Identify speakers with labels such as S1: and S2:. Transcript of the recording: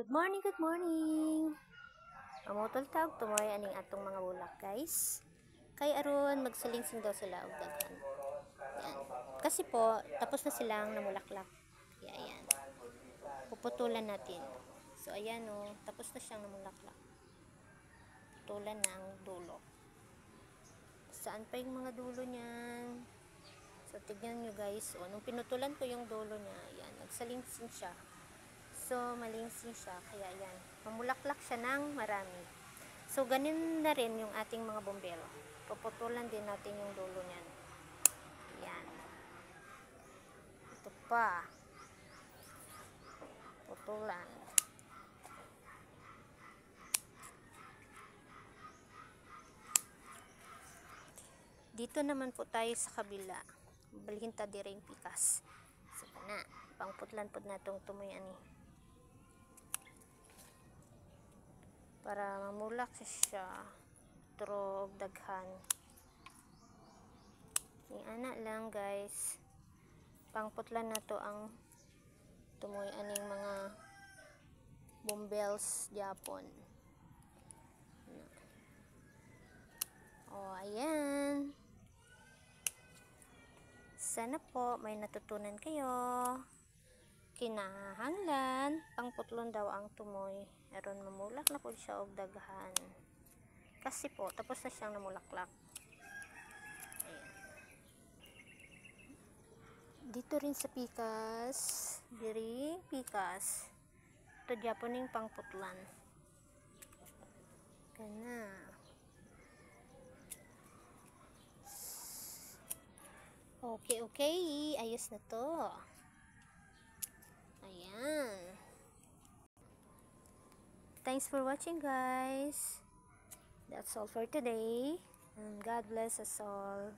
S1: Good morning, good morning. Mamutol tawag tumoy aning atong mga bulak, guys. Kay aron magsalingsing daw sila og daghan. Yan. Kasi po, tapos na silang namulaklak. Kaya ayan. Puputulan natin. So ayan oh, tapos na siyang namulaklak. Putulan na ang dulo. Saan pa yung mga dulo niyan? So tignan nyo guys, oh, nung pinutulan ko yung dulo niya, ayan, nagsalingsing siya. So, malingsing siya. Kaya yan. Mamulaklak siya ng marami. So, ganun na rin yung ating mga bombero. Puputulan din natin yung dulo niyan. Yan. Ito pa. Putulan. Dito naman po tayo sa kabila. Balhin ta dire yung pikas. So, na. Pangputlan po na itong tumoy ani. Para mamulak siya trog daghan. Ni ana lang guys, pangputlan na to ang tumoy aning mga bombels Japon. Oh, ayan. Sana po may natutunan kayo. Kinahanglan pangputlon daw ang tumoy aron mamulak na po siya og daghan. Kasi po tapos na siyang namulaklak. Ayan. Dito rin sa pikas, diri pikas. Ito Japoning pangputlan. Kana. Okay, ayos na to. Ayan. Thanks for watching, guys. That's all for today. And God bless us all.